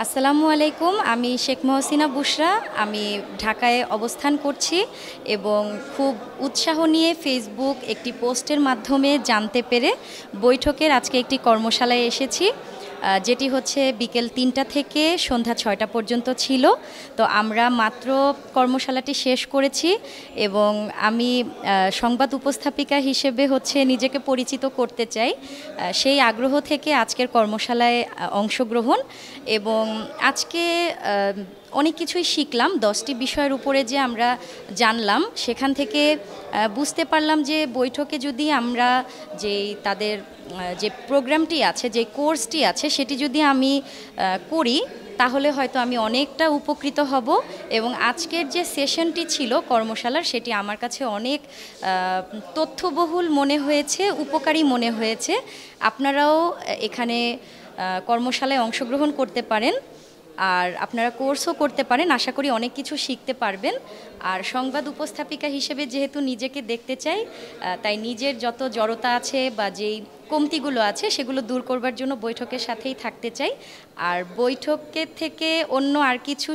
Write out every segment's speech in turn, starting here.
আসসালামু আলাইকুম। আমি শেখ মহসিনা বুশরা। আমি ঢাকায় অবস্থান করছি এবং খুব উৎসাহ নিয়ে ফেসবুক একটি পোস্টের মাধ্যমে জানতে পেরে বৈঠকের আজকে একটি কর্মশালায় এসেছি, যেটি হচ্ছে বিকেল ৩টা থেকে সন্ধ্যা ৬টা পর্যন্ত ছিল। তো আমরা মাত্র কর্মশালাটি শেষ করেছি এবং আমি সংবাদ উপস্থাপিকা হিসেবে হচ্ছে নিজেকে পরিচিত করতে চাই। সেই আগ্রহ থেকে আজকের কর্মশালায় অংশগ্রহণ এবং আজকে অনেক কিছুই শিখলাম। 10টি বিষয়ের উপরে যে আমরা জানলাম, সেখান থেকে বুঝতে পারলাম যে বৈঠকে যদি আমরা তাদের যে প্রোগ্রামটি আছে, যে কোর্সটি আছে, সেটি যদি আমি করি তাহলে হয়তো আমি অনেকটা উপকৃত হব। এবং আজকের যে সেশনটি ছিল কর্মশালার, সেটি আমার কাছে অনেক তথ্যবহুল মনে হয়েছে, উপকারী মনে হয়েছে। আপনারাও এখানে কর্মশালায় অংশগ্রহণ করতে পারেন আর আপনারা কোর্সও করতে পারেন। আশা করি অনেক কিছু শিখতে পারবেন। আর সংবাদ উপস্থাপিকা হিসেবে যেহেতু নিজেকে দেখতে চাই, তাই নিজের যত জড়তা আছে বা যেই কমতিগুলো আছে সেগুলো দূর করবার জন্য বৈঠকের সাথেই থাকতে চাই। আর বৈঠকের থেকে অন্য আর কিছু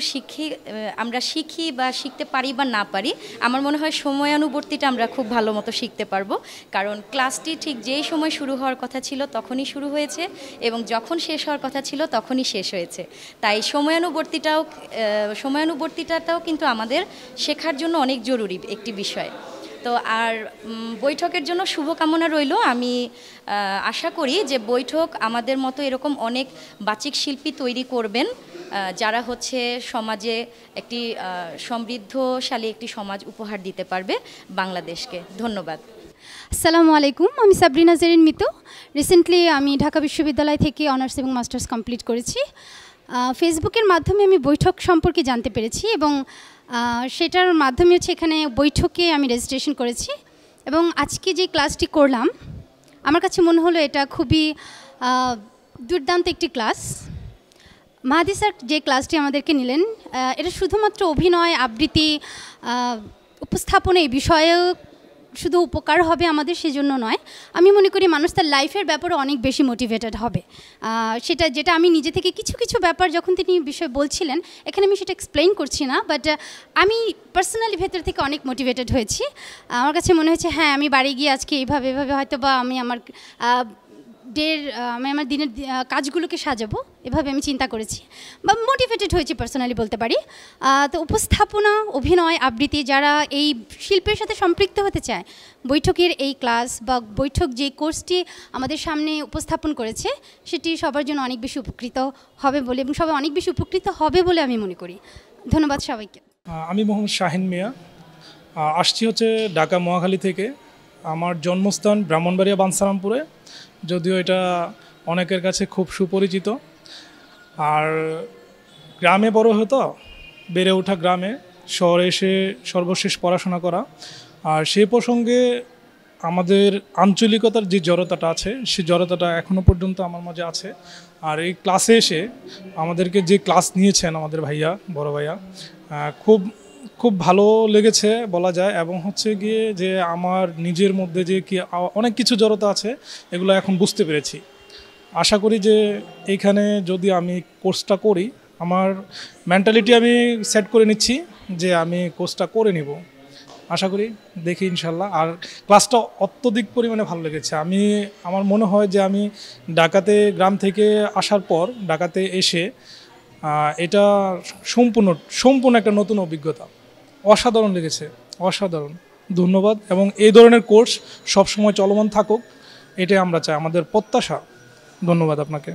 আমরা শিখি বা শিখতে পারি বা না পারি, আমার মনে হয় সময়ানুবর্তিতা আমরা খুব ভালো মতো শিখতে পারবো। কারণ ক্লাসটি ঠিক যেই সময় শুরু হওয়ার কথা ছিল তখনই শুরু হয়েছে এবং যখন শেষ হওয়ার কথা ছিল তখনই শেষ হয়েছে। তাই সময়ানুবর্তিতাটাও কিন্তু আমাদের শেখার জন্য অনেক জরুরি একটি বিষয়। তো আর বৈঠকের জন্য শুভকামনা রইল। আমি আশা করি যে বৈঠক আমাদের মতো এরকম অনেক বাচিক শিল্পী তৈরি করবেন, যারা হচ্ছে সমাজে একটি সমৃদ্ধশালী একটি সমাজ উপহার দিতে পারবে বাংলাদেশকে। ধন্যবাদ। আসসালামু আলাইকুম। আমি সাবরিনা জেরিন মিতু। রিসেন্টলি আমি ঢাকা বিশ্ববিদ্যালয় থেকে অনার্স এবং মাস্টার্স কমপ্লিট করেছি। ফেসবুকের মাধ্যমে আমি বৈঠক সম্পর্কে জানতে পেরেছি এবং সেটার মাধ্যমে হচ্ছে এখানে বৈঠকে আমি রেজিস্ট্রেশন করেছি এবং আজকে যে ক্লাসটি করলাম আমার কাছে মনে হলো এটা খুবই দুর্দান্ত একটি ক্লাস। মাহাদি স্যার যে ক্লাসটি আমাদেরকে নিলেন, এটা শুধুমাত্র অভিনয়, আবৃত্তি, উপস্থাপনা এই বিষয়ে শুধু উপকার হবে আমাদের সেজন্য নয়, আমি মনে করি মানুষ তার লাইফের ব্যাপারে অনেক বেশি মোটিভেটেড হবে। যেটা আমি নিজে থেকে কিছু কিছু ব্যাপার যখন তিনি বিষয় বলছিলেন, এখানে আমি সেটা এক্সপ্লেইন করছি না, বাট আমি পার্সোনালি ভেতর থেকে অনেক মোটিভেটেড হয়েছি। আমার কাছে মনে হয়েছে হ্যাঁ, আমি বাড়ি গিয়ে আজকে এইভাবে হয়তো বা আমি আমার দিনের কাজগুলোকে সাজাবো, এভাবে আমি চিন্তা করেছি বা মোটিভেটেড হয়েছি পার্সোনালি বলতে পারি। তো উপস্থাপনা, অভিনয়, আবৃত্তি যারা এই শিল্পের সাথে সম্পৃক্ত হতে চায়, বৈঠকের এই ক্লাস বা বৈঠক যে কোর্সটি আমাদের সামনে উপস্থাপন করেছে সেটি সবার জন্য অনেক বেশি উপকৃত হবে বলে এবং সবাই অনেক বেশি উপকৃত হবে বলে আমি মনে করি। ধন্যবাদ সবাইকে। আমি মোহাম্মদ শাহিন মিয়া, আসছি হচ্ছে ঢাকা মহাখালী থেকে। আমার জন্মস্থান ব্রাহ্মণবাড়িয়া বাঞ্ছারামপুরে, যদিও এটা অনেকের কাছে খুব সুপরিচিত। আর গ্রামে বড় হতো, বেড়ে ওঠা গ্রামে, শহরে এসে সর্বশেষ পড়াশোনা করা। আর সেই প্রসঙ্গে আমাদের আঞ্চলিকতার যে জড়তাটা আছে, সেই জড়তাটা এখনও পর্যন্ত আমার মাঝে আছে। আর এই ক্লাসে এসে আমাদেরকে যে ক্লাস নিয়েছেন আমাদের ভাইয়া, বড় ভাইয়া, খুব খুব ভালো লেগেছে বলা যায়। এবং হচ্ছে গিয়ে যে আমার নিজের মধ্যে যে কি অনেক কিছু জড়তা আছে, এগুলো এখন বুঝতে পেরেছি। আশা করি যে এইখানে যদি আমি কোর্সটা করি, আমার মেন্টালিটি আমি সেট করে নিচ্ছি যে আমি কোর্সটা করে নিব। আশা করি, দেখি ইনশাল্লাহ। আর ক্লাসটা অত্যধিক পরিমাণে ভালো লেগেছে। আমার মনে হয় যে আমি ঢাকাতে গ্রাম থেকে আসার পর ঢাকাতে এসে এটা সম্পূর্ণ একটা নতুন অভিজ্ঞতা। অসাধারণ লেগেছে, অসাধারণ। ধন্যবাদ। এবং এই ধরনের কোর্স সবসময় চলমান থাকুক, এটাই আমরা চাই, আমাদের প্রত্যাশা। ধন্যবাদ আপনাকে।